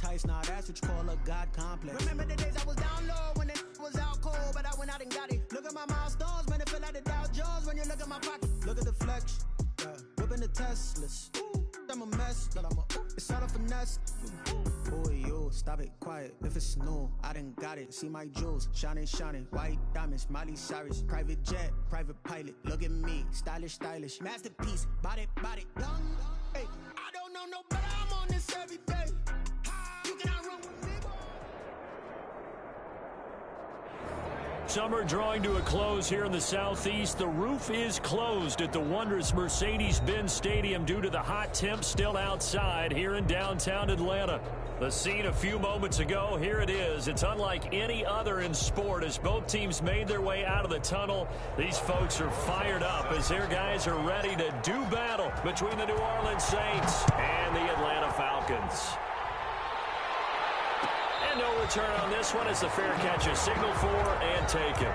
these heights, now that's what you call a God complex. Remember the days I was down low when it was out cold, but I went out and got it. Look at my milestones, man, it feel like the Dow Jones when you look at my pocket. Look at the flex, yeah. Whipping the Teslas. I'm a mess, but it's all a finesse. Boy, yo, stop it, quiet. If it's new, I done got it. See my jewels, shining, shining. White diamonds, Miley Cyrus. Private jet, private pilot. Look at me, stylish, stylish. Masterpiece, body, young. Hey, I don't know no better. I'm on this every day. You cannot run with me, boy. Summer drawing to a close here in the Southeast. The roof is closed at the wondrous Mercedes-Benz Stadium due to the hot temps still outside here in downtown Atlanta. The scene a few moments ago, here it is. It's unlike any other in sport as both teams made their way out of the tunnel. These folks are fired up as their guys are ready to do battle between the New Orleans Saints and the Atlanta Falcons. And no return on this one as the fair catch is signaled for and taken.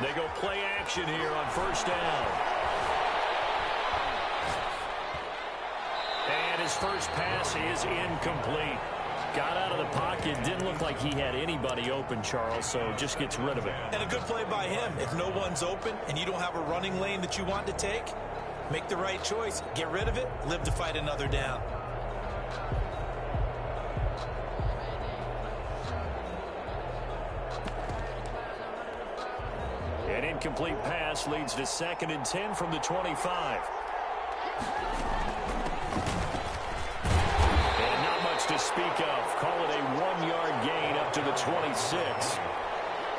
They go play action here on first down. And his first pass is incomplete. Got out of the pocket. Didn't look like he had anybody open, Charles, so just gets rid of it. And a good play by him. If no one's open and you don't have a running lane that you want to take, make the right choice. Get rid of it. Live to fight another down. An incomplete pass leads to 2nd and 10 from the 25. And not much to speak of. Call it a 1-yard gain up to the 26.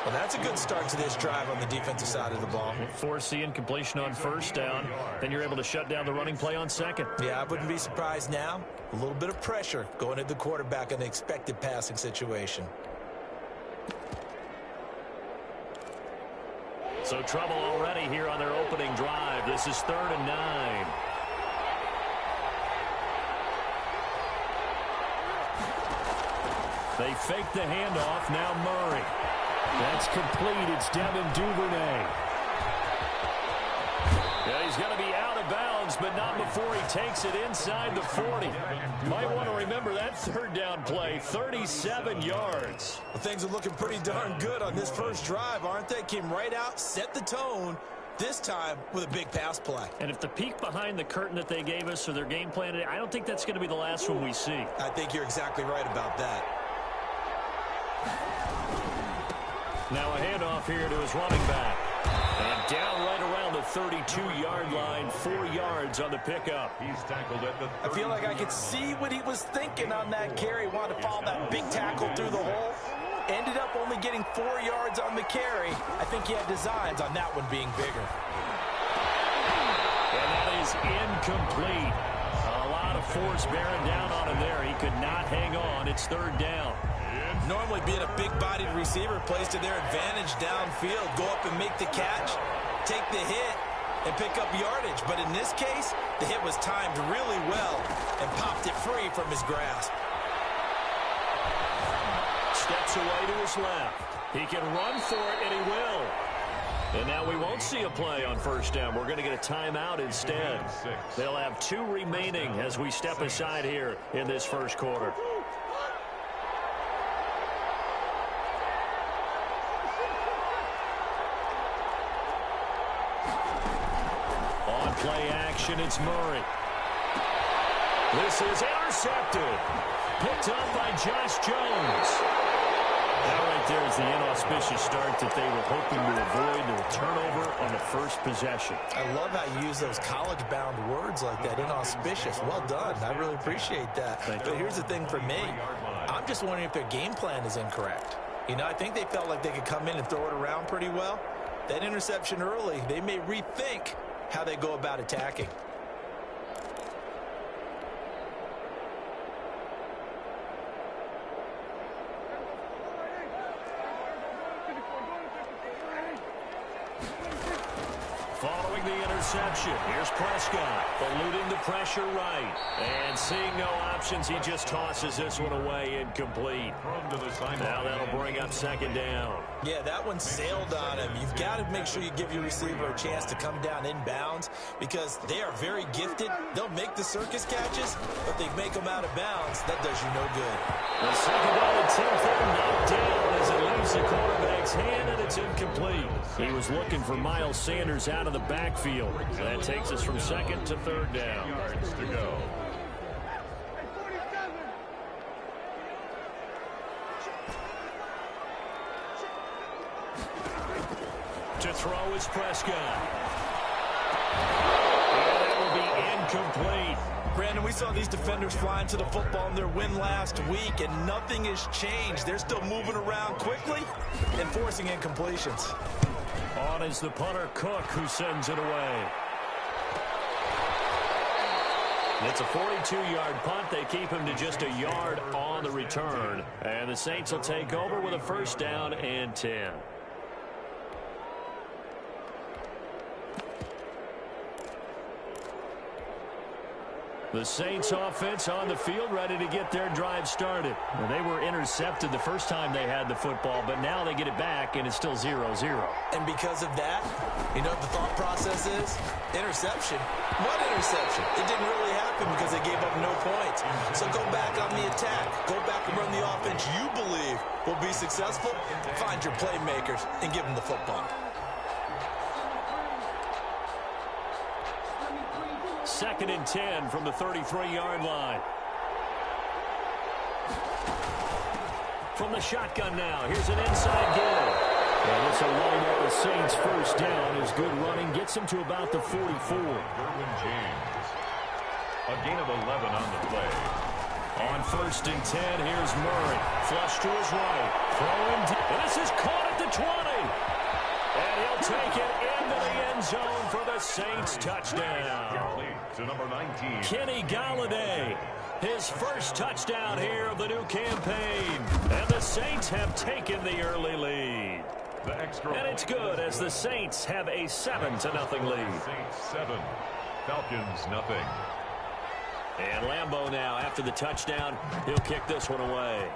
Well, that's a good start to this drive on the defensive side of the ball. Force the incompletion on first down. Then you're able to shut down the running play on second. Yeah, I wouldn't be surprised now. A little bit of pressure going at the quarterback in an expected passing situation. So trouble already here on their opening drive. This is 3rd and 9. They fake the handoff. Now Murray. That's complete. It's Devin Duvernay. Yeah, he's going to be out of bounds, but not before he takes it inside the 40. Might want to remember that 3rd down play, 37 yards. Well, things are looking pretty darn good on this first drive, aren't they? Came right out, set the tone, this time with a big pass play. And if the peek behind the curtain that they gave us or their game plan, I don't think that's going to be the last one we see. I think you're exactly right about that. Now a handoff here to his running back. And down right around the 32-yard line, 4 yards on the pickup. He's tackled at the 30. I feel like I could see what he was thinking on that carry. Wanted to follow that big tackle through the hole. Ended up only getting 4 yards on the carry. I think he had designs on that one being bigger. And that is incomplete. A lot of force bearing down on him there. He could not hang on. It's 3rd down. Normally being a big-bodied receiver plays to their advantage downfield. Go up and make the catch, take the hit, and pick up yardage. But in this case, the hit was timed really well and popped it free from his grasp. Steps away to his left. He can run for it, and he will. And now we won't see a play on first down. We're going to get a timeout instead. They'll have 2 remaining as we step aside here in this first quarter. Play action, it's Murray. This is intercepted. Picked up by Josh Jones. That right there is the inauspicious start that they were hoping to avoid, the turnover on the first possession. I love how you use those college-bound words like that, inauspicious. Well done. I really appreciate that. But here's the thing for me. I'm just wondering if their game plan is incorrect. You know, I think they felt like they could come in and throw it around pretty well. That interception early, they may rethink how they go about attacking. Following the interception, here's Prescott, eluding the pressure right. And seeing no options, he just tosses this one away, incomplete. Now that'll bring up second down. Yeah, that one sailed on him. You've got to make sure you give your receiver a chance to come down inbounds because they are very gifted. They'll make the circus catches, but they make them out of bounds. That does you no good. The second down attempt there knocked down as it leaves the quarterback's hand, and it's incomplete. He was looking for Miles Sanders out of the backfield. That takes us from second to third down. Yards to go. To throw is Prescott. And that will be incomplete. Brandon, we saw these defenders flying to the football in their win last week, and nothing has changed. They're still moving around quickly and forcing incompletions. On is the punter, Cook, who sends it away. It's a 42-yard punt. They keep him to just a yard on the return. And the Saints will take over with a first down and 10. The Saints offense on the field, ready to get their drive started. Well, they were intercepted the first time they had the football, but now they get it back, and it's still 0-0. And because of that, you know what the thought process is? Interception. What interception? It didn't really happen because they gave up no points. So go back on the attack. Go back and run the offense you believe will be successful. Find your playmakers and give them the football. Second and 10 from the 33-yard line. From the shotgun now, here's an inside give. And this will line up the Saints' first down as good running gets him to about the 44. Derwin James. A gain of 11 on the play. On first and 10, here's Murray. Flush to his right. Throwing deep. And this is caught at the 20. And he'll take it into the end zone for the Saints touchdown. To number 19. Kenny Galladay, his first touchdown here of the new campaign. And the Saints have taken the early lead. The extra. And it's good as the Saints have a 7-0 lead. Saints 7, Falcons nothing. And Lambeau now, after the touchdown, he'll kick this one away.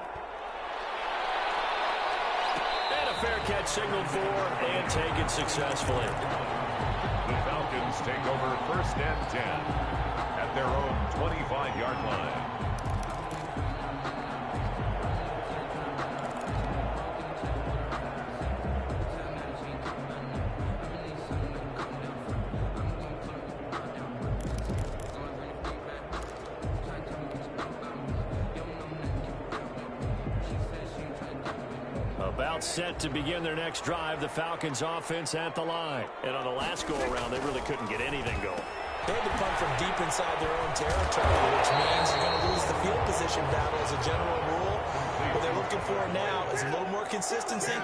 And a fair catch signaled for and taken successfully. The Falcons take over first and 10 at their own 25-yard line. About set to begin their next drive, the Falcons offense at the line. And on the last go-around, they really couldn't get anything going. They had to punt from deep inside their own territory, which means you're going to lose the field position battle as a general rule. What they're looking for now is a little more consistency,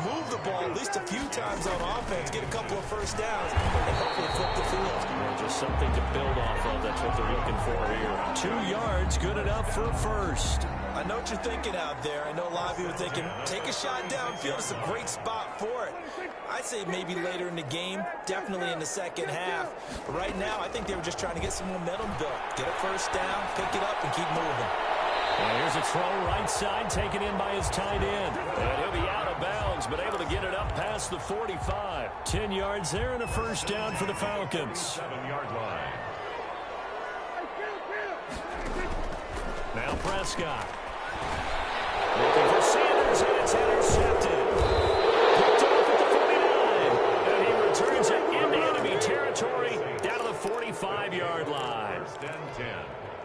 move the ball at least a few times on offense, get a couple of first downs, and hopefully flip the field. Just something to build off of. That's what they're looking for here. 2 yards, good enough for first. I know what you're thinking out there. I know a lot of you are thinking, take a shot downfield. It's a great spot for it. I'd say maybe later in the game, definitely in the second half. But right now, I think they were just trying to get some momentum built. Get a first down, pick it up, and keep moving. And here's a throw right side, taken in by his tight end. And he'll be out of bounds, but able to get it up past the 45. 10 yards there and a first down for the Falcons. 7-yard line. Now Prescott. Looking for Sanders, and it's intercepted. Picked off at the 49. And he returns it into enemy territory down to the 45-yard line. First and 10.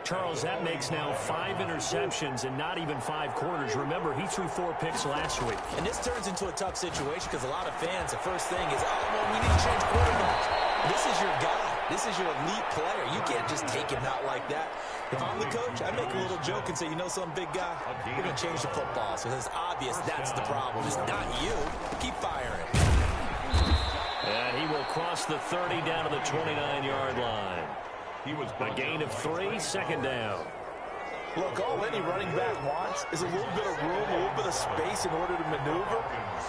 Charles, that makes now 5 interceptions in not even 5 quarters. Remember, he threw 4 picks last week. And this turns into a tough situation because a lot of fans, the first thing is, oh, well, we need to change quarterbacks. This is your guy. This is your elite player. You can't just take him out like that. If I'm the coach, I make a little joke and say, you know something, big guy? We're going to change the football. So it's obvious that's the problem. It's not you. Keep firing. And he will cross the 30 down to the 29-yard line. He was A gain of 3, second down. Look, all any running back wants is a little bit of room, a little bit of space in order to maneuver.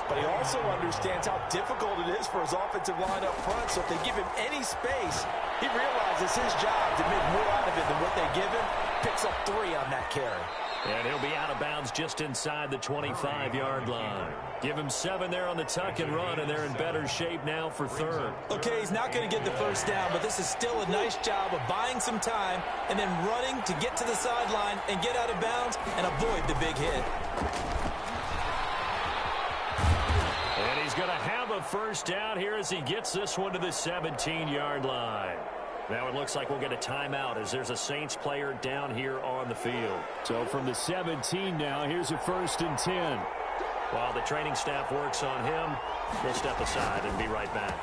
But he also understands how difficult it is for his offensive line up front. So if they give him any space, he realizes his job to make more out of it than what they give him. Picks up 3 on that carry. And he'll be out of bounds just inside the 25-yard line. Give him 7 there on the tuck and run, and they're in better shape now for third. Okay, he's not going to get the first down, but this is still a nice job of buying some time and then running to get to the sideline and get out of bounds and avoid the big hit. And he's going to have a first down here as he gets this one to the 17-yard line. Now it looks like we'll get a timeout as there's a Saints player down here on the field. So from the 17 now, here's a 1st and 10. While the training staff works on him, we'll step aside and be right back.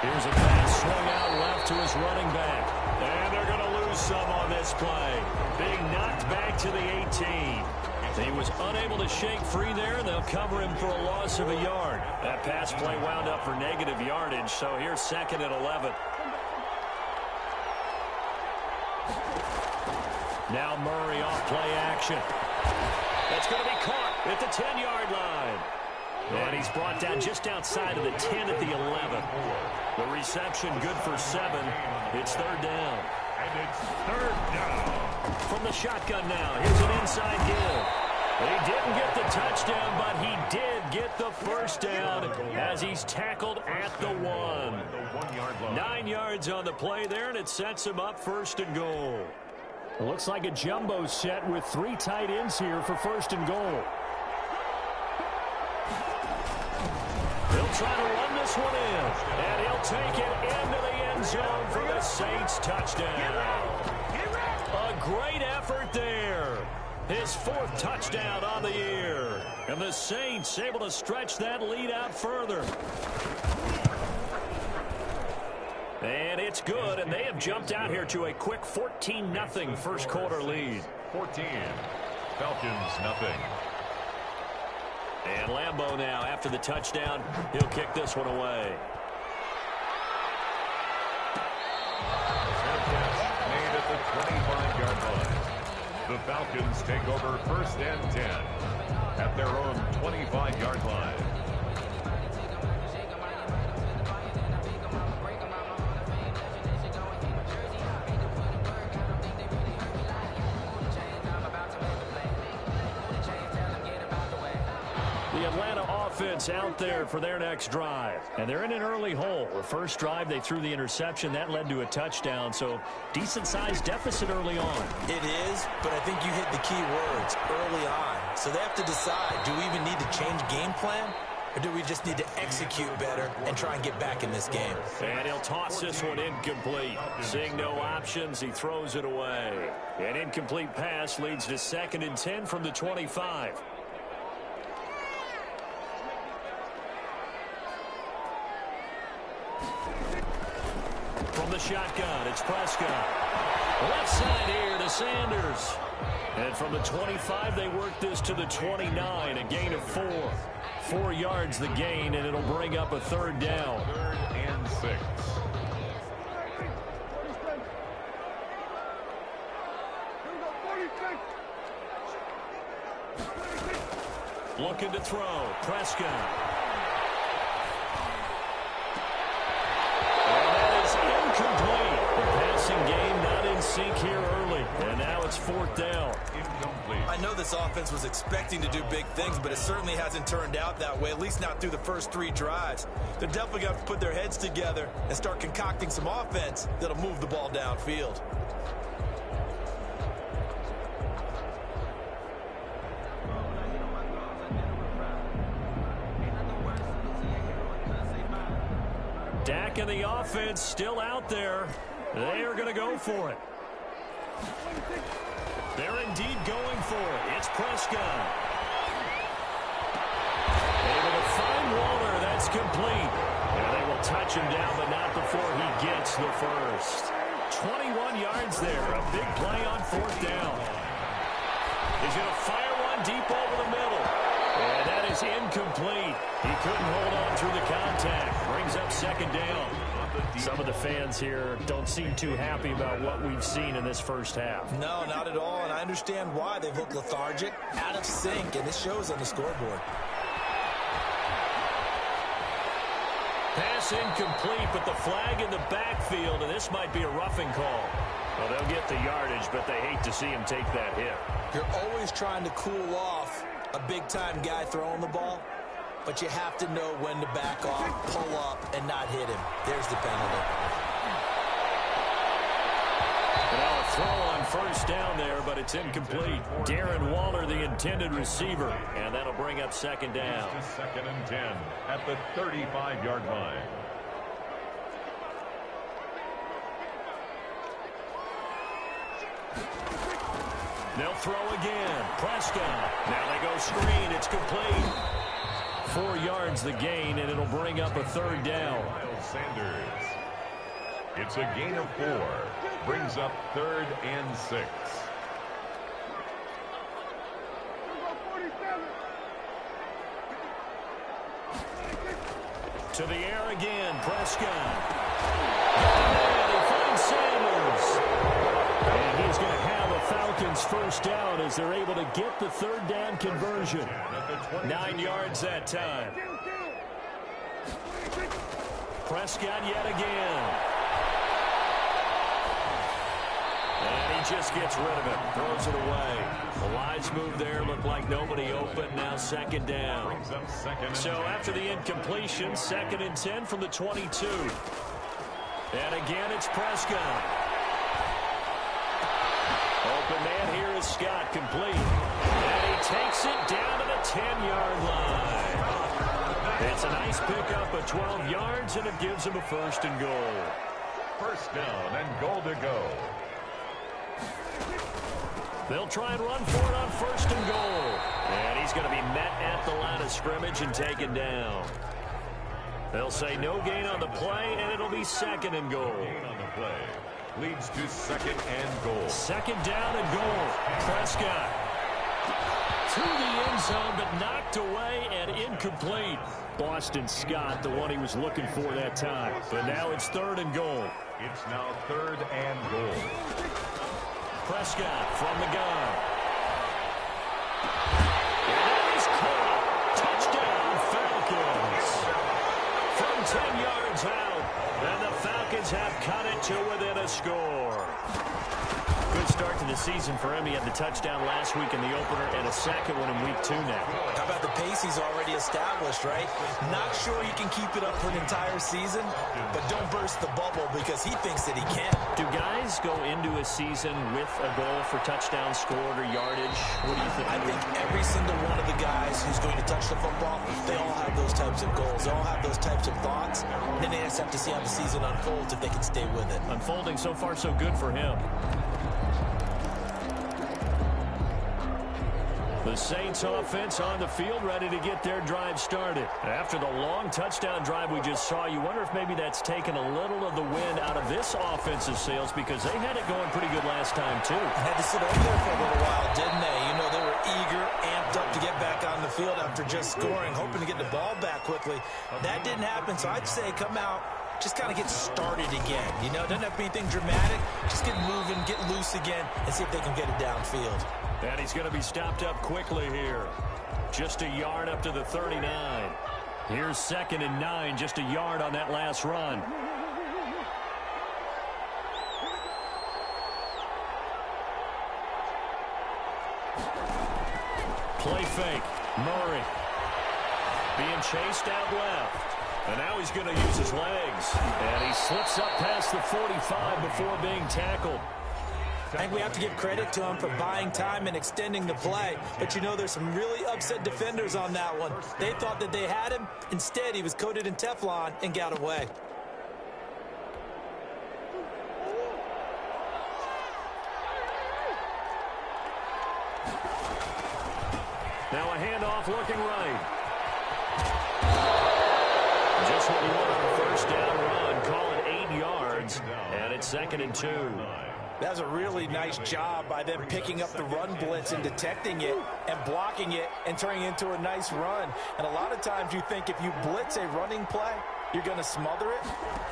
Here's a pass swung out left to his running back. And they're going to lose some on this play. Being knocked back to the 18. He was unable to shake free there, and they'll cover him for a loss of a yard. That pass play wound up for negative yardage, so here's 2nd and 11. Now Murray off play action. That's going to be caught at the 10-yard line. And he's brought down just outside of the 10 at the 11. The reception good for 7. It's 3rd down. And it's 3rd down. From the shotgun now, here's an inside give. He didn't get the touchdown, but he did get the first down as he's tackled at the 1. 9 yards on the play there, and it sets him up 1st and goal. It looks like a jumbo set with 3 tight ends here for 1st and goal. He'll try to run this one in, and he'll take it into the end zone for the Saints touchdown. A great effort there. His 4th touchdown on the year. And the Saints able to stretch that lead out further. And it's good, and they have jumped out here to a quick 14-0 first quarter lead. 14. Falcons, nothing. And Lambeau now, after the touchdown, he'll kick this one away. Made at the 25-yard line. The Falcons take over 1st and 10 at their own 25-yard line. The Atlanta offense out there for their next drive. And they're in an early hole. The first drive, they threw the interception. That led to a touchdown. So decent-sized deficit early on. It is, but I think you hit the key words early on. So they have to decide, do we even need to change game plan? Or do we just need to execute better and try and get back in this game? And he'll toss this one incomplete. Seeing no options, he throws it away. An incomplete pass leads to 2nd and 10 from the 25. From the shotgun, it's Prescott. Left side here to Sanders. And from the 25, they work this to the 29, a gain of 4. 4 yards the gain, and it'll bring up a 3rd down. 3rd and 6. Looking to throw, Prescott. Incomplete. The passing game not in sync here early. And now it's 4th down. Incomplete. I know this offense was expecting to do big things, but it certainly hasn't turned out that way, at least not through the first 3 drives. They're definitely going to have to put their heads together and start concocting some offense that'll move the ball downfield. Dak and the offense still out there. They are going to go for it. They're indeed going for it. It's Prescott. Able to find Waller. That's complete. And they will touch him down, but not before he gets the first. 21 yards there. A big play on 4th down. He's going to fire one deep over the middle. And that is incomplete. He couldn't hold on through the contact. Brings up 2nd down. Some of the fans here don't seem too happy about what we've seen in this first half. No, not at all, and I understand why. They've looked lethargic, out of sync, and it shows on the scoreboard. Pass incomplete, but the flag in the backfield, and this might be a roughing call. Well, they'll get the yardage, but they hate to see him take that hit. You're always trying to cool off a big-time guy throwing the ball, but you have to know when to back off, pull up, and not hit him. There's the penalty. Now a throw on first down there, but it's incomplete. Darren Waller, the intended receiver, and that'll bring up second down. Second and 10 at the 35-yard line. They'll throw again. Prescott. Now they go screen. It's complete. 4 yards the gain, and it'll bring up a third down. Miles Sanders. It's a gain of 4. Brings up 3rd and 6. To the air again. Prescott. And he finds Sanders. And he's going to have a Falcons first down as they're able to get the third down conversion. 9 yards that time. Prescott yet again. And he just gets rid of it. Throws it away. The lines move there. Looked like nobody open. Now second down. So after the incompletion, 2nd and 10 from the 22. And again, it's Prescott. Open man here is Scott, complete. And he takes it down to the 10-yard line. It's a nice pickup of 12 yards, and it gives him a 1st and goal. First down and goal to go. They'll try and run for it on 1st and goal. And he's going to be met at the line of scrimmage and taken down. They'll say no gain on the play, and it'll be 2nd and goal. Gain on the play leads to 2nd and goal. 2nd down and goal. Prescott to the end zone, but knocked away and incomplete. Boston Scott, the one he was looking for that time. But now it's 3rd and goal. It's now 3rd and goal. Prescott from the gun. And that is caught. Touchdown, Falcons. From 10 yards out, and the Falcons have cut it to within a score. Good start to the season for him. He had the touchdown last week in the opener and a second one in week 2 now. How about the pace he's already established, right? Not sure he can keep it up for an entire season, but don't burst the bubble because he thinks that he can. Do guys go into a season with a goal for touchdown scored or yardage? What do you think? I think every single one of the guys who's going to touch the football, they all have those types of goals. They all have those types of thoughts. And then they just have to see how the season unfolds if they can stay with it. Unfolding so far so good for him. The Saints offense on the field, ready to get their drive started. After the long touchdown drive we just saw, you wonder if maybe that's taken a little of the wind out of this offensive sails because they had it going pretty good last time, too. Had to sit over there for a little while, didn't they? You know, they were eager, amped up to get back on the field after just scoring, hoping to get the ball back quickly. That didn't happen, so I'd say come out, just kind of get started again. You know, doesn't have to be anything dramatic. Just get moving, get loose again, and see if they can get it downfield. And he's going to be stopped up quickly here. Just a yard up to the 39. Here's 2nd and 9, just a yard on that last run. Play fake. Murray being chased out left. And now he's going to use his legs. And he slips up past the 45 before being tackled. I think we have to give credit to him for buying time and extending the play. But, you know, there's some really upset defenders on that one. They thought that they had him. Instead, he was coated in Teflon and got away. Now a handoff looking right. Just what you want on a first down run. Call it 8 yards. And it's 2nd and 2. That was a really nice job by them picking up the run blitz and detecting it and blocking it and turning it into a nice run. And a lot of times you think if you blitz a running play, you're going to smother it.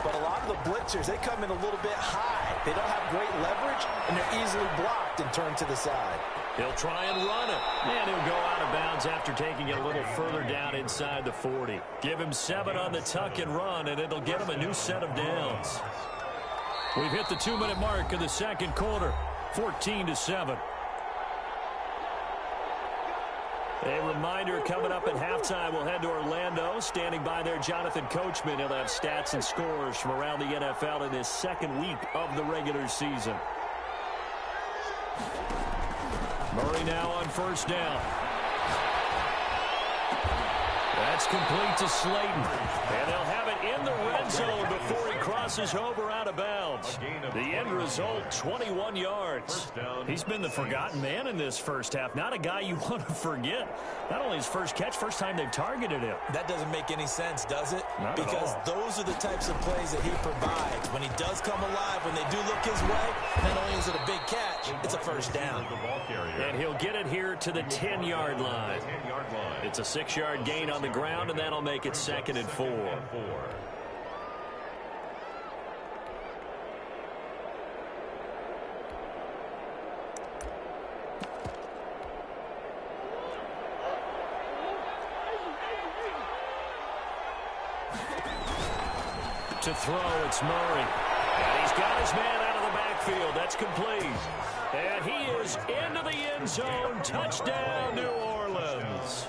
But a lot of the blitzers, they come in a little bit high. They don't have great leverage, and they're easily blocked and turned to the side. He'll try and run it. And he'll go out of bounds after taking it a little further down inside the 40. Give him 7 on the tuck and run, and it'll get him a new set of downs. We've hit the 2-minute mark of the second quarter, 14-7. A reminder coming up at halftime, we'll head to Orlando. Standing by there, Jonathan Coachman. He'll have stats and scores from around the NFL in his second week of the regular season. Murray now on first down. That's complete to Slayton. And they'll have it in the red zone before he crosses over out of bounds. The end result, 21 yards. He's been the forgotten man in this first half. Not a guy you want to forget. Not only his first catch, first time they've targeted him. That doesn't make any sense, does it? Not because at all. Those are the types of plays that he provides. When he does come alive, when they do look his way, not only is it a big catch, it's a first down. And he'll get it here to the 10-yard line. It's a 6-yard gain on the ground, and that'll make it 2nd and 4. To throw, it's Murray. And he's got his man out of the backfield. That's complete. And he is into the end zone. Touchdown, New Orleans.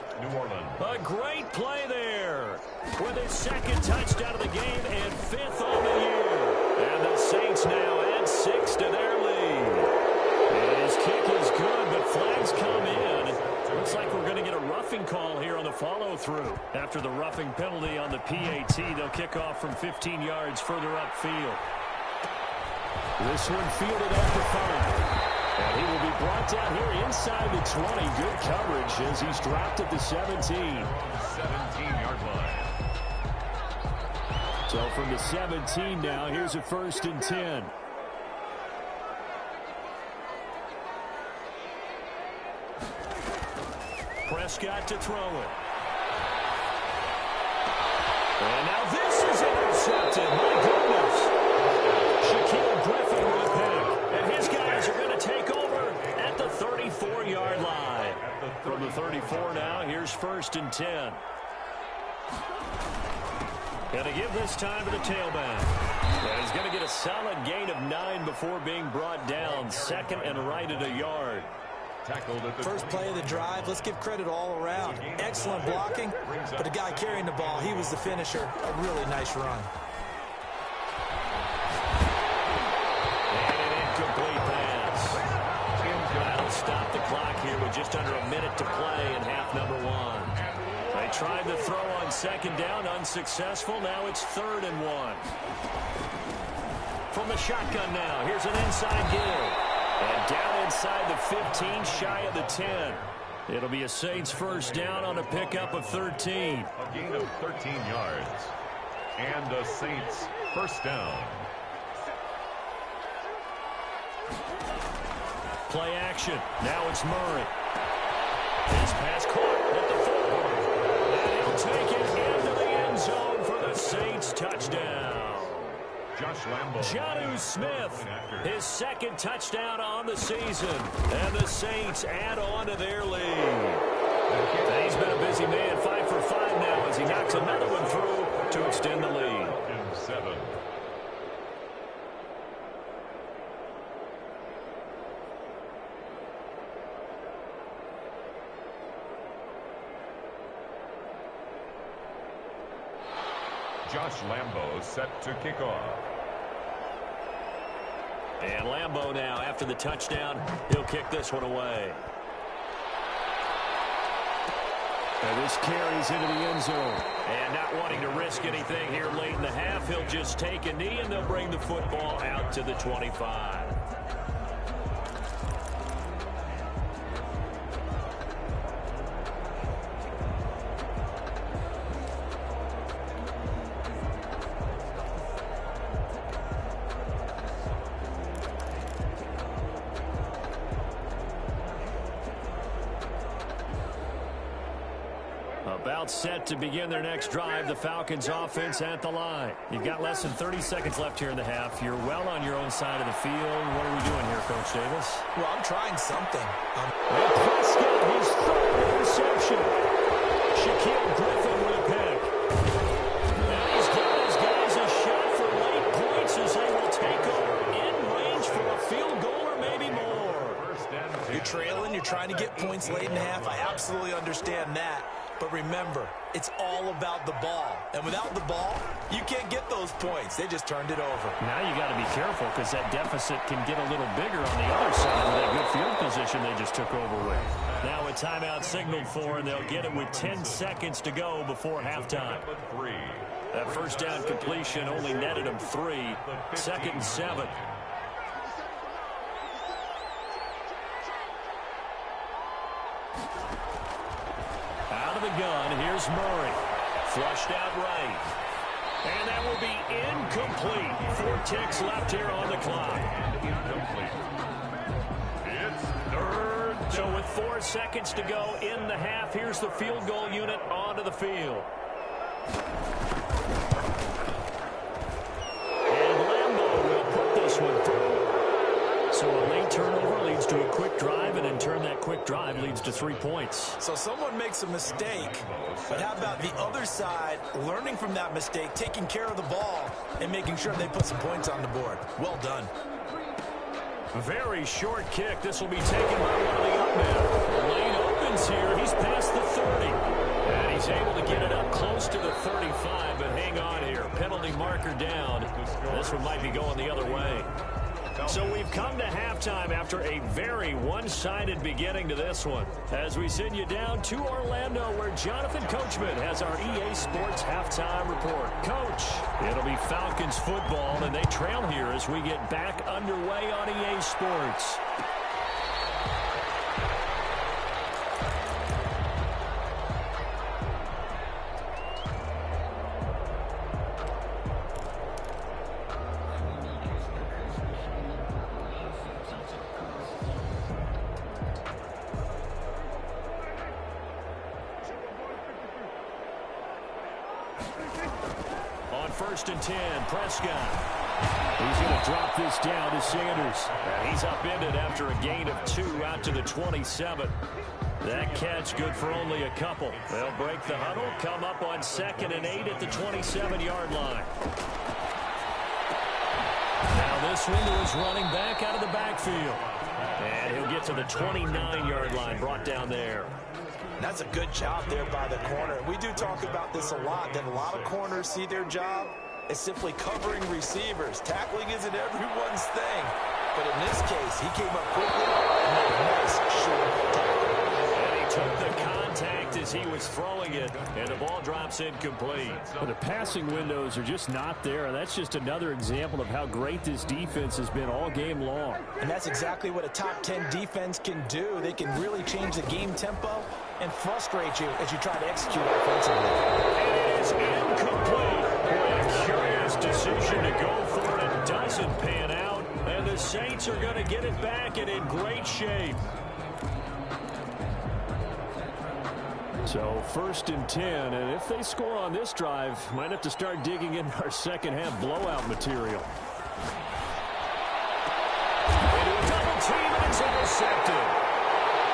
A great play there with his 2nd touchdown of the game and 5th on the year. And the Saints now add 6 to their lead. And his kick is good, but flags come in. Looks like we're going to get a roughing call here on the follow-through. After the roughing penalty on the PAT, they'll kick off from 15 yards further upfield. This one fielded at the 5. And he will be brought down here inside the 20. Good coverage as he's dropped at the 17. 17-yard line. So from the 17 now, here's a 1st and 10. Prescott to throw it. And now this is intercepted. My goodness. Shaquille Griffin with a pick. And his guys are going to take over at the 34-yard line. From the 34 now, here's 1st and 10. Going to give this time to the tailback. And he's going to get a solid gain of 9 before being brought down. 2nd and right at a yard. First play of the drive, let's give credit all around. Excellent blocking, but the guy carrying the ball, he was the finisher. A really nice run. And an incomplete pass. That'll stop the clock here with just under a minute to play in half number 1. They tried to throw on 2nd down, unsuccessful. Now it's 3rd and 1. From the shotgun now, here's an inside give. And down inside the 15, shy of the 10. It'll be a Saints first down on a pickup of 13. A gain of 13 yards. And a Saints first down. Play action. Now it's Murray. His pass caught at the 4. And he'll take it into the end zone for the Saints touchdown. Jonnu Smith, his 2nd touchdown on the season. And the Saints add on to their lead. And he's been a busy man, 5 for 5 now as he knocks another one through to extend the lead. 7. Josh Lambo set to kick off. And Lambo now, after the touchdown, he'll kick this one away. And this carries into the end zone. And not wanting to risk anything here late in the half, he'll just take a knee and they'll bring the football out to the 25. About set to begin their next drive, the Falcons offense at the line. You've got less than 30 seconds left here in the half. You're well on your own side of the field. What are we doing here, Coach Davis? Well, I'm trying something. And Prescott, his third interception. Shaquille Griffin with a pick. Now he's got his guys a shot for late points as they will take over in range for a field goal or maybe more. You're trailing. You're trying to get points late in the half. I absolutely understand that. But remember, it's all about the ball. And without the ball, you can't get those points. They just turned it over. Now you got to be careful because that deficit can get a little bigger on the other side with that good field position they just took over with. Now a timeout signaled for, and they'll get it with 10 seconds to go before halftime. That first down completion only netted them 3. 2nd and 7. Out of the gun, here's Murray. Flushed out right. And that will be incomplete. 4 ticks left here on the clock. Incomplete. It's 3rd down. So with 4 seconds to go in the half, here's the field goal unit onto the field. And Lambeau will put this one through. So a late turnover leads to a quick drive, and in turn that quick drive leads to 3 points. So someone makes a mistake, but how about the other side learning from that mistake, taking care of the ball, and making sure they put some points on the board? Well done. Very short kick. This will be taken by one of the up men. The lane opens here. He's past the 30. And he's able to get it up close to the 35, but hang on here. Penalty marker down. This one might be going the other way. So we've come to halftime after a very one-sided beginning to this one. As we send you down to Orlando, where Jonathan Coachman has our EA Sports halftime report. Coach, it'll be Falcons football, and they trail here as we get back underway on EA Sports. On 1st and 10, Prescott. He's going to drop this down to Sanders. And he's upended after a gain of 2 out to the 27. That catch good for only a couple. They'll break the huddle, come up on 2nd and 8 at the 27-yard line. Now this one is running back out of the backfield. And he'll get to the 29-yard line, brought down there. That's a good job there by the corner. We do talk about this a lot, that a lot of corners see their job as simply covering receivers. Tackling isn't everyone's thing. But in this case, he came up quickly and made a nice short tackle. And he took the contact as he was throwing it, and the ball drops incomplete. Well, the passing windows are just not there, and that's just another example of how great this defense has been all game long. And that's exactly what a top 10 defense can do. They can really change the game tempo and frustrate you as you try to execute offensively. And it is incomplete. Boy, a curious decision to go for it. It doesn't pan out, and the Saints are going to get it back and in great shape. So 1st and 10, and if they score on this drive, might have to start digging into our second half blowout material. Into a double team, and it's intercepted.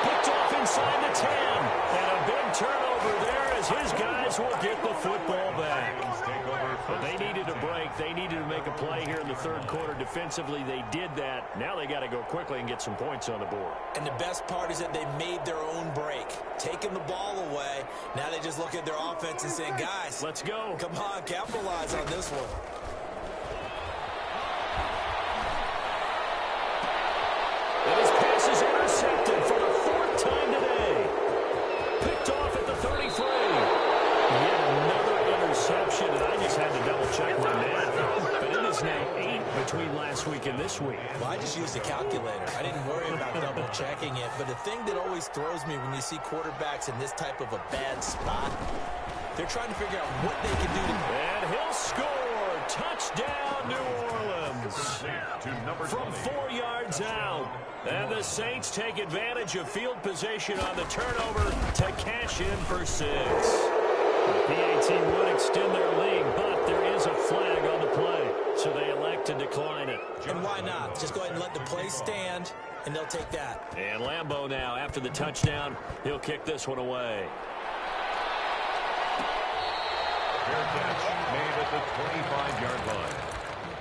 Picked off inside the 10, and a big turnover there as his guys will get the football back. But they needed a break. They needed to make a play here in the 3rd quarter. Defensively, they did that. Now they got to go quickly and get some points on the board. And the best part is that they made their own break. Taking the ball away, now they just look at their offense and saying, guys, let's go. Come on, capitalize on this one. And his pass is intercepted for the 4th time today. Picked off at the 33. Yet another interception, and I just had to double-check my math. But it is now 8 between last week and this week. Well, I just used a calculator. I didn't worry about double-checking it. But the thing that always throws me when you see quarterbacks in this type of a bad spot, they're trying to figure out what they can do to... And he'll score. Touchdown, New Orleans. From 4 yards out. And the Saints take advantage of field position on the turnover to cash in for 6. PAT would extend their lead, but there is a flag on the play, so they elect to decline it. And why not? Just go ahead and let the play stand, and they'll take that. And Lambeau now, after the touchdown, he'll kick this one away. Fair catch made at the 25-yard line.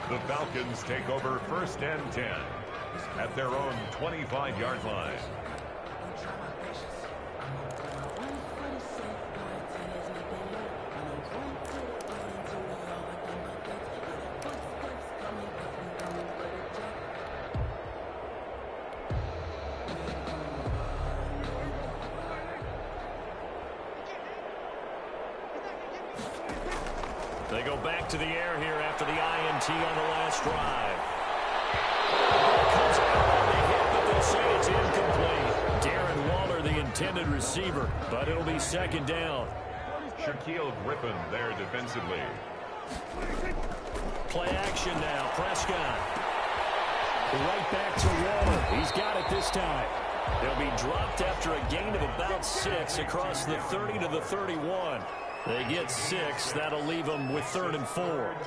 The Falcons take over 1st and 10 at their own 25-yard line. They go back to the air here after the INT on the last drive. Comes out on the hit, but they'll say it's incomplete. Darren Waller, the intended receiver, but it'll be 2nd down. Shaquille Griffin there defensively. Play action now. Prescott. Right back to Waller. He's got it this time. They'll be dropped after a gain of about 6 across the 30 to the 31. They get 6. That'll leave them with 3rd and 4.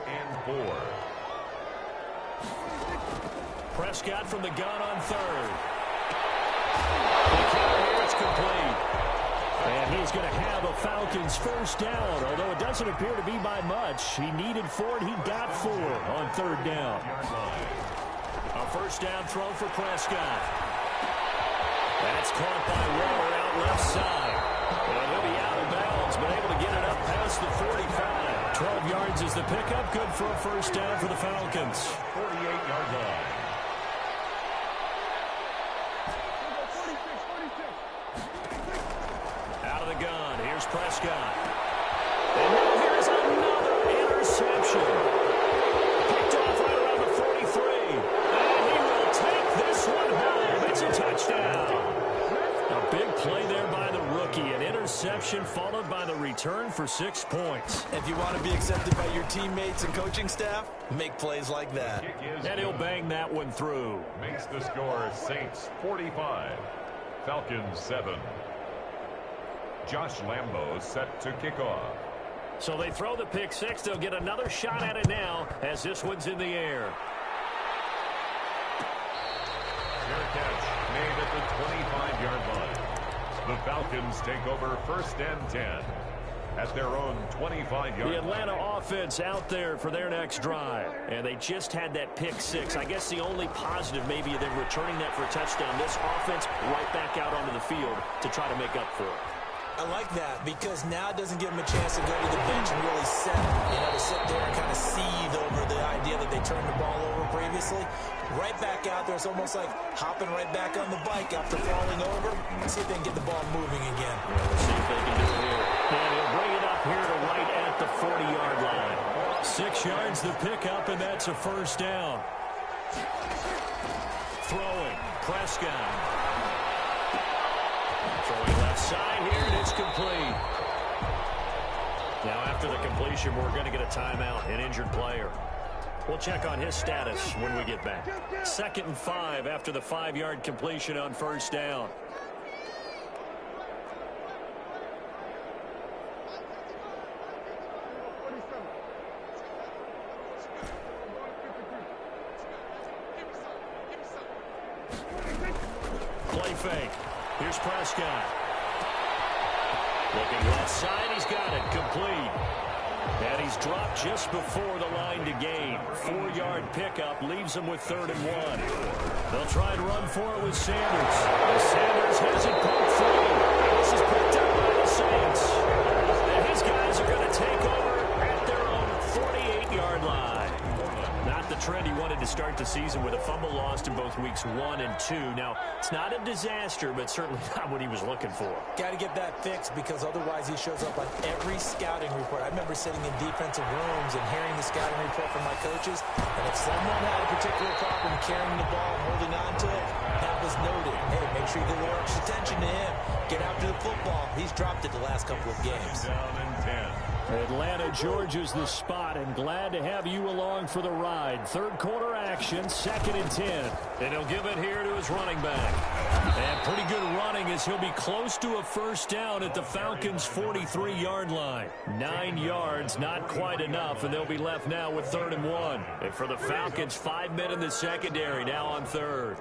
Prescott from the gun on 3rd. The counter here, it's complete. And he's going to have a Falcons 1st down, although it doesn't appear to be by much. He needed 4, and he got 4 on 3rd down. A 1st down throw for Prescott. That's caught by Waller out left side. And he'll be out of bounds, but able to get it up past the 45. 12 yards is the pickup. Good for a 1st down for the Falcons. 48-yard line. Out of the gun. Here's Prescott. And now here's another interception. Picked off right around the 43. And he will take this one home. It's a touchdown. A big play there by the rookie. An interception followed by the return for 6 points. If you want to be accepted by your teammates and coaching staff, make plays like that. And he'll bang that one through. Makes the score Saints 45, Falcons 7. Josh Lambeau set to kick off. So they throw the pick 6. They'll get another shot at it now as this one's in the air. Fair catch made at the 25-yard line. The Falcons take over 1st and 10 at their own 25-yard line. The Atlanta offense out there for their next drive. And they just had that pick 6. I guess the only positive maybe of them returning that for a touchdown. This offense right back out onto the field to try to make up for it. I like that because now it doesn't give them a chance to go to the bench and really settle. To sit there and kind of seethe over the idea that they turned the ball over previously. Right back out there. It's almost like hopping right back on the bike after falling over. Let's see if they can get the ball moving again. We'll see if they can do it here. And he'll bring it up here to right at the 40-yard line. 6 yards the pickup, and that's a 1st down. Throwing. Prescott. Throwing left side here, and it's complete. Now, after the completion, we're going to get a timeout, an injured player. We'll check on his status when we get back. 2nd and 5 after the 5-yard completion on 1st down. Play fake. Here's Prescott. Looking left side. He's got it. Complete. And he's dropped just before the line to gain. 4-yard pickup leaves him with 3rd and 1. They'll try and run for it with Sanders. And Sanders has it poked free. This is picked up by the Saints. And his guys are going to take over at their own 48-yard line. Not the trend he wanted to start the season with a fumble lost in both weeks 1 and 2. Now, it's not a disaster, but certainly not what he was looking for. Got to get that fixed because otherwise he shows up on every scouting report. I remember sitting in defensive rooms and hearing the scouting report from my coaches, and if someone had a particular problem carrying the ball and holding on to it, that was noted. Hey, make sure you get a little extra attention to him. Get after the football. He's dropped it the last couple of games. Down and 10. Atlanta, Georgia's the spot, and glad to have you along for the ride. Third quarter action, 2nd and 10. And he'll give it here to his running back. And pretty good running as he'll be close to a first down at the Falcons' 43-yard line. 9 yards, not quite enough, and they'll be left now with 3rd and 1. And for the Falcons, 5 men in the secondary now on 3rd.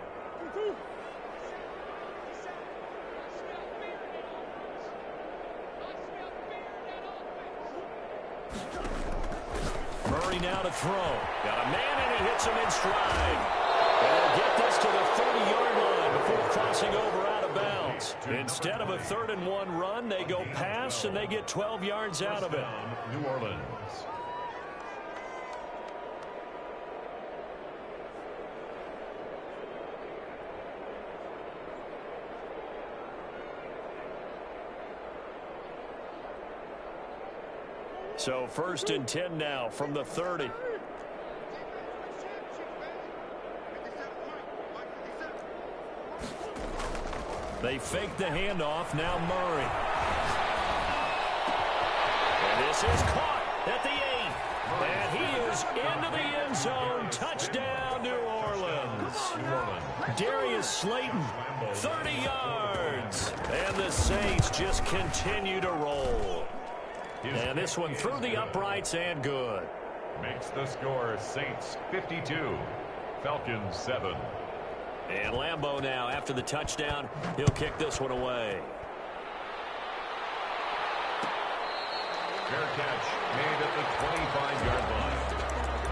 Murray now to throw. Got a man, and he hits him in stride. And they'll get this to the 30-yard line before crossing over out of bounds. Instead of a 3rd and 1 run, they go pass, and they get 12 yards out of it. New Orleans. So 1st and 10 now from the 30. They fake the handoff. Now Murray. And this is caught at the 8. And he is into the end zone. Touchdown, New Orleans. Darius Slayton, 30 yards. And the Saints just continue to roll. And this one through the uprights and good. Makes the score Saints 52, Falcons 7. And Lambeau now after the touchdown. He'll kick this one away. Fair catch made at the 25-yard line.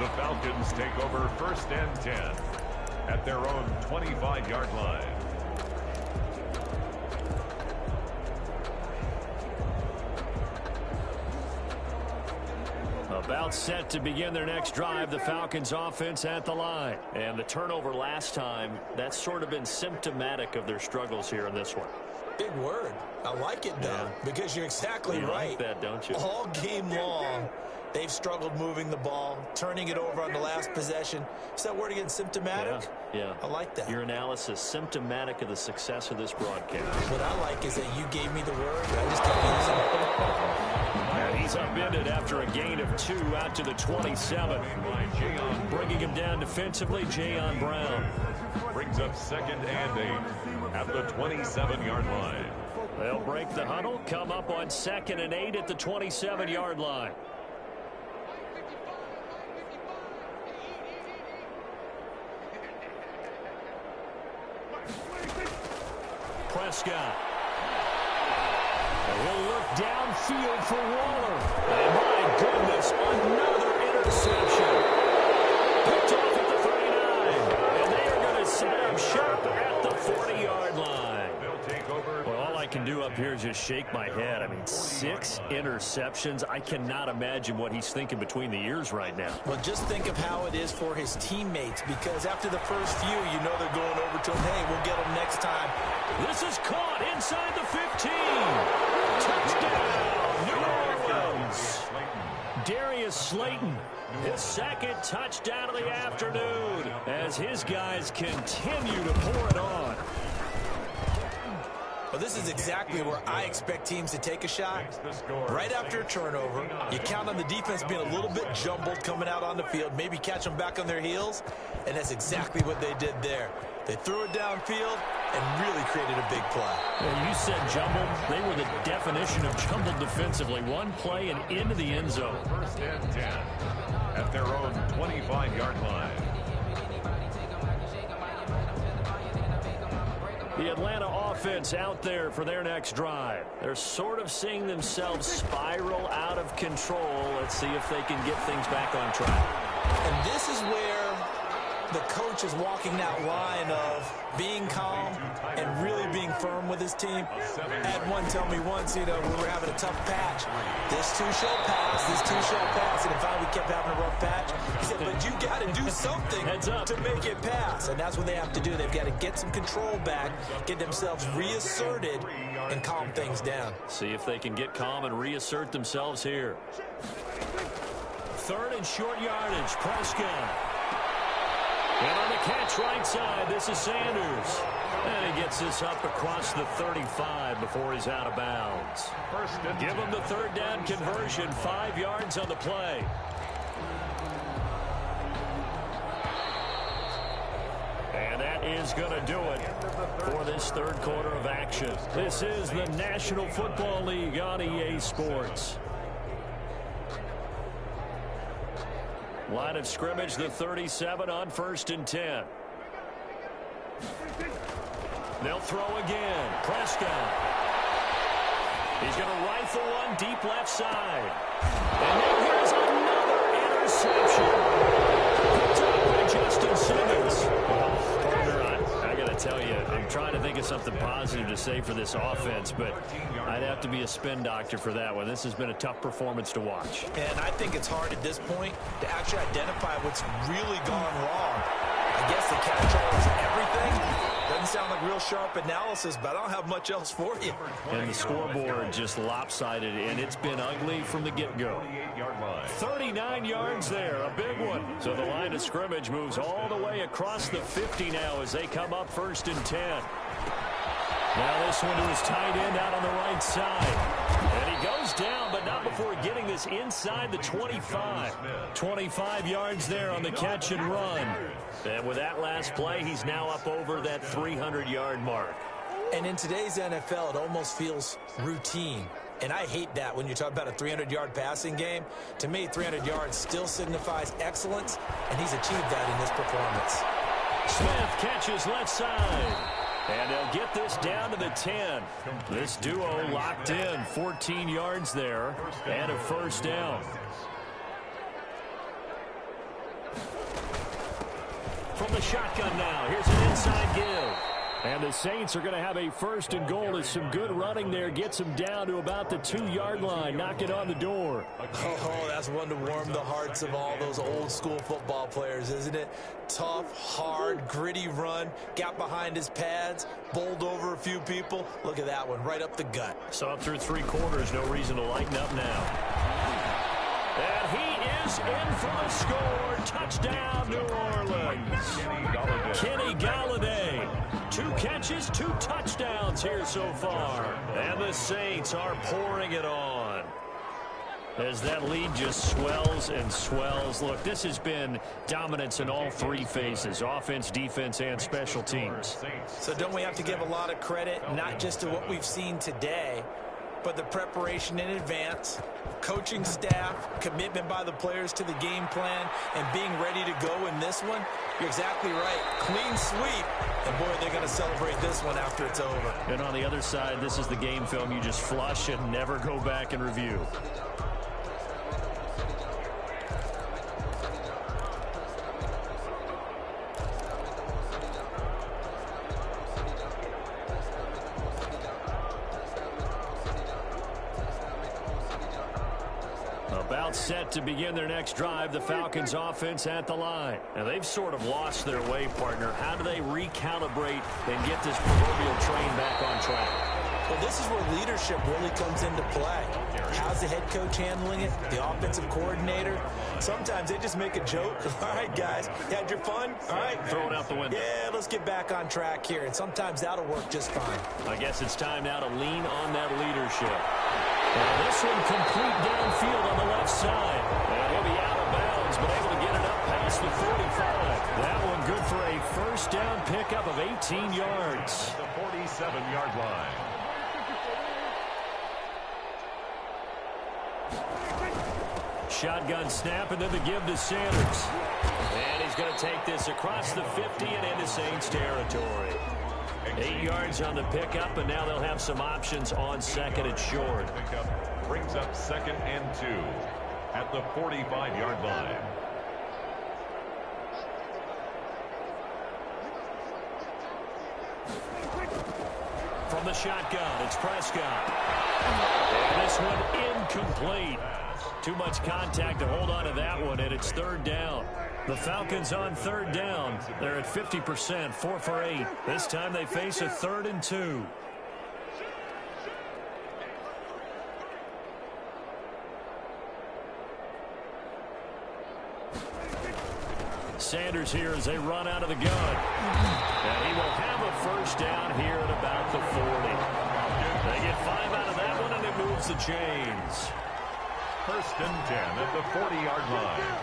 The Falcons take over 1st and 10 at their own 25-yard line. About set to begin their next drive, the Falcons offense at the line. And the turnover last time, that's sort of been symptomatic of their struggles here in this one. Big word. I like it, though, because you're exactly right. You like that, don't you? All game long, they've struggled moving the ball, turning it over on the last possession. Is that word again, symptomatic? Yeah. I like that. Your analysis, symptomatic of the success of this broadcast. What I like is that you gave me the word. I just kept using it. And he's upended after a gain of 2 out to the 27. Bringing him down defensively, Jayon Brown. Brings up 2nd and 8 at the 27-yard line. They'll break the huddle, come up on 2nd and 8 at the 27-yard line. Prescott. And he'll look downfield for Waller. And my goodness, another interception. Picked off at the 39. And they are going to set up shop at the 40-yard line. They'll take over. Well, all I can do up here is just shake my head. I mean, 6 interceptions. I cannot imagine what he's thinking between the ears right now. Well, just think of how it is for his teammates, because after the first few, you know they're going over to him, hey, we'll get him next time. This is caught inside the 15. Touchdown, New Orleans. Darius Slayton, his 2nd touchdown of the afternoon as his guys continue to pour it on. Well, this is exactly where I expect teams to take a shot. Right after a turnover, you count on the defense being a little bit jumbled coming out on the field, maybe catch them back on their heels, and that's exactly what they did there. They threw it downfield and really created a big play. Well, you said jumbled. They were the definition of jumbled defensively. One play and into the end zone. 1st and 10 at their own 25-yard line. The Atlanta offense out there for their next drive. They're sort of seeing themselves spiral out of control. Let's see if they can get things back on track. And this is where the coach is walking that line of being calm and really being firm with his team. I had one tell me once, you know, we were having a tough patch. This too shall pass, this too shall pass. And finally we kept having a rough patch. He said, but you got to do something to make it pass. And that's what they have to do. They've got to get some control back, get themselves reasserted, and calm things down. See if they can get calm and reassert themselves here. 3rd and short yardage, Prescott. And on the catch right side, this is Sanders. And he gets this up across the 35 before he's out of bounds. Give him the third down conversion, 5 yards on the play. And that is going to do it for this third quarter of action. This is the National Football League on EA Sports. Line of scrimmage, the 37 on 1st and 10. They'll throw again. Prescott. He's going to rifle one deep left side. And now here's another interception. Picked up by Justin Simmons. Partner, I got to tell you, I'm trying to think of something positive to say for this offense, but I'd have to be a spin doctor for that one. This has been a tough performance to watch. And I think it's hard at this point to actually identify what's really gone wrong. I guess the catch-all is everything. Doesn't sound like real sharp analysis, but I don't have much else for you. And the scoreboard just lopsided, and it's been ugly from the get-go. 39 yards there, a big one. So the line of scrimmage moves all the way across the 50 now as they come up 1st and 10. Now this one to his tight end out on the right side. And he goes down, but not before getting this inside the 25. 25 yards there on the catch and run. And with that last play, he's now up over that 300-yard mark. And in today's NFL, it almost feels routine. And I hate that when you talk about a 300-yard passing game. To me, 300 yards still signifies excellence, and he's achieved that in this performance. Smith catches left side. And they'll get this down to the 10. This duo locked in, 14 yards there, and a first down. From the shotgun now, here's an inside give. And the Saints are going to have a 1st and goal as some good running there gets them down to about the 2-yard line, knocking on the door. Oh, that's one to warm the hearts of all those old-school football players, isn't it? Tough, hard, gritty run, got behind his pads, bowled over a few people. Look at that one, right up the gut. So up through 3 quarters, no reason to lighten up now. And he is in for the score. Touchdown, New Orleans. Kenny Galladay. 2 catches, 2 touchdowns here so far. And the Saints are pouring it on as that lead just swells and swells. Look, this has been dominance in all 3 phases, offense, defense, and special teams. So don't we have to give a lot of credit, not just to what we've seen today, but the preparation in advance, coaching staff, commitment by the players to the game plan, and being ready to go in this one? You're exactly right. Clean sweep. And, boy, they're going to celebrate this one after it's over. And on the other side, this is the game film you just flush and never go back and review. About set to begin their next drive, the Falcons offense at the line. Now they've sort of lost their way, partner. How do they recalibrate and get this proverbial train back on track? Well, this is where leadership really comes into play. How's the head coach handling it? The offensive coordinator? Sometimes they just make a joke. All right, guys, you had your fun? All right. Throw it out the window. Yeah, let's get back on track here. And sometimes that'll work just fine. I guess it's time now to lean on that leadership. And this one complete downfield on the left side. And he'll be out of bounds, but able to get it up past the 45. That one good for a first down pickup of 18 yards. The 47-yard line. Shotgun snap, and then the give to Sanders. And he's going to take this across the 50 and into Saints territory. 8 yards on the pickup, and now they'll have some options on second and short. Pickup brings up 2nd and 2 at the 45-yard line. From the shotgun, it's Prescott. And this one incomplete. Too much contact to hold on to that one, and it's 3rd down. The Falcons on 3rd down. They're at 50%, 4 for 8. This time they face a 3rd and 2. Sanders here as they run out of the gun. And he will have a first down here at about the 40. They get 5 out of that one, and it moves the chains. First and 10 at the 40-yard line.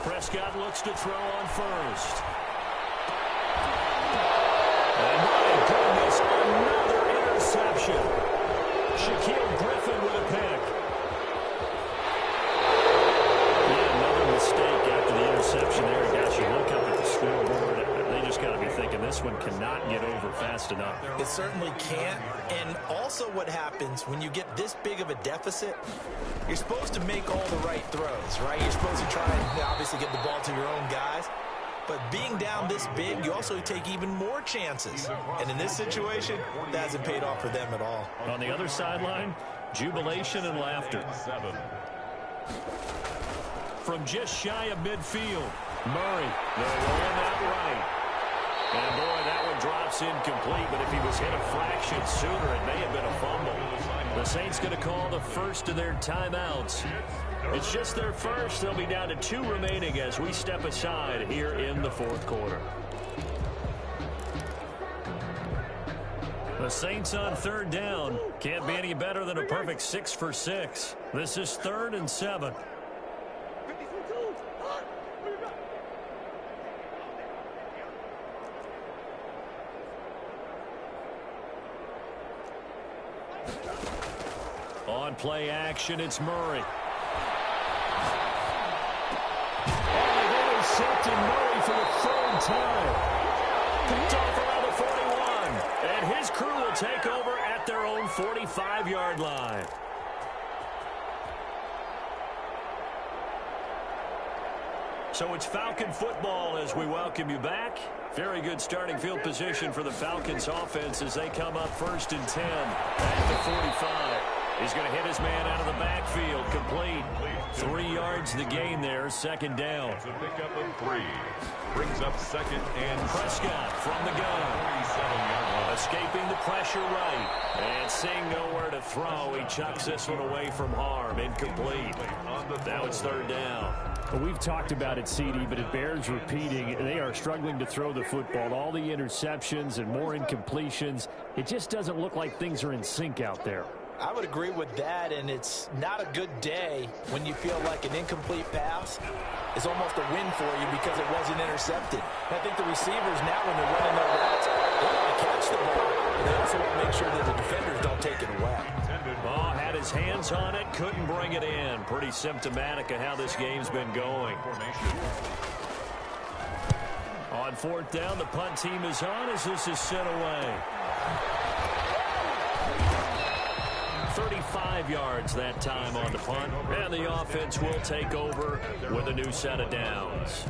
Prescott looks to throw on first. And my goodness, another interception. Shaquille Griffin with a pick. Yeah, another mistake after the interception there. Guys, you look up at the scoreboard. They just got to be thinking this one cannot get over fast enough. It certainly can't. And also what happens when you get this big of a deficit, you're supposed to make all the right throws, right? You're supposed to try and obviously get the ball to your own guys. But being down this big, you also take even more chances. And in this situation, that hasn't paid off for them at all. On the other sideline, jubilation and laughter. From just shy of midfield, Murray, they're rolling out right. And boy, that one drops incomplete, but if he was hit a fraction sooner, it may have been a fumble. The Saints going to call the first of their timeouts. It's just their first. They'll be down to 2 remaining as we step aside here in the fourth quarter. The Saints on third down. Can't be any better than a perfect 6 for 6. This is 3rd and 7. On play action, it's Murray. And they've intercepted Murray for the 3rd time. Picked off around the 41. And his crew will take over at their own 45-yard line. So it's Falcon football as we welcome you back. Very good starting field position for the Falcons offense as they come up 1st and 10 at the 45. He's going to hit his man out of the backfield. Complete. 3 yards the gain there. 2nd down. It's a pickup of 3. Brings up 2nd and Prescott from the gun. 47-yard line. Escaping the pressure right. And seeing nowhere to throw, he chucks this one away from harm. Incomplete. Now it's 3rd down. Well, we've talked about it, CD, but it bears repeating. They are struggling to throw the football. All the interceptions and more incompletions. It just doesn't look like things are in sync out there. I would agree with that, and it's not a good day when you feel like an incomplete pass is almost a win for you because it wasn't intercepted. And I think the receivers now, when they're running their routes, they want to catch the ball. And they also want to make sure that the defenders don't take it away. Ball had his hands on it, couldn't bring it in. Pretty symptomatic of how this game's been going. On 4th down, the punt team is on as this is sent away. 35 yards that time on the punt, and the offense will take over with a new set of downs.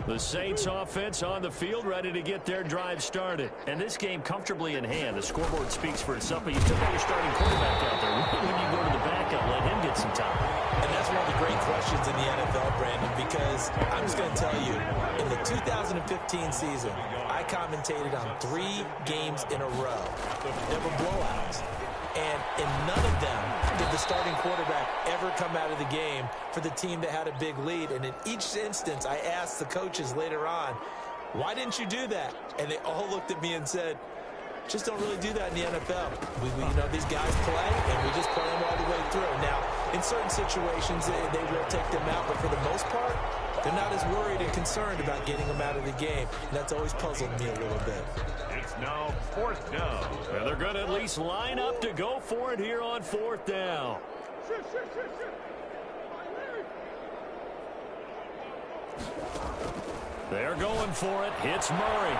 The Saints offense on the field ready to get their drive started. And this game comfortably in hand. The scoreboard speaks for itself, but you still got your starting quarterback out there. When you go to the backup, let him get some time. And that's one of the great questions in the NFL, Brandon, because I'm just going to tell you, in the 2015 season, I commentated on 3 games in a row. There were blowouts. And in none of them did the starting quarterback ever come out of the game for the team that had a big lead. And in each instance, I asked the coaches later on, why didn't you do that? And they all looked at me and said, just don't really do that in the NFL. You know, these guys play, and we just play them all the way through. Now, in certain situations, they will take them out, but for the most part, they're not as worried and concerned about getting them out of the game. And that's always puzzled me a little bit. It's now 4th down. And they're going to at least line up to go for it here on 4th down. They're going for it. Hits Murray.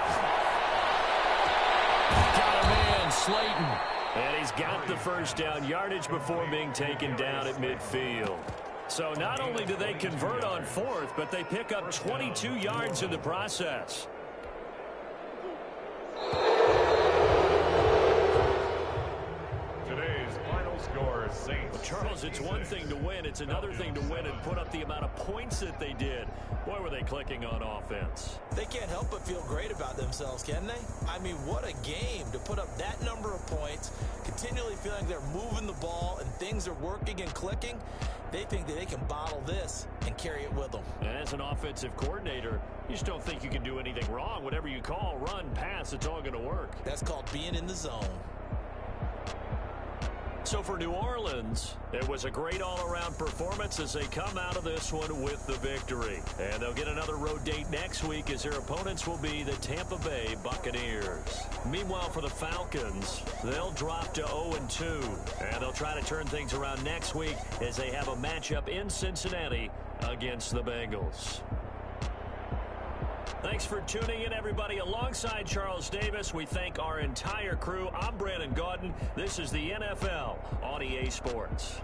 Got a man, Slayton. And he's got the first down yardage before being taken down at midfield. So not only do they convert on 4th, but they pick up 22 yards in the process. Today's final score, Saints. Charles, it's one thing to win. It's another thing to win and put up the amount of points that they did. Boy, were they clicking on offense. They can't help but feel great about themselves. themselves, can they? I mean, what a game to put up that number of points, continually feeling they're moving the ball and things are working and clicking. They think that they can bottle this and carry it with them. And as an offensive coordinator, you just don't think you can do anything wrong. Whatever you call, run, pass, it's all going to work. That's called being in the zone. So for New Orleans, it was a great all-around performance as they come out of this one with the victory. And they'll get another road date next week as their opponents will be the Tampa Bay Buccaneers. Meanwhile, for the Falcons, they'll drop to 0-2. And they'll try to turn things around next week as they have a matchup in Cincinnati against the Bengals. Thanks for tuning in, everybody. Alongside Charles Davis, we thank our entire crew. I'm Brandon Gaudin. This is the NFL on EA Sports.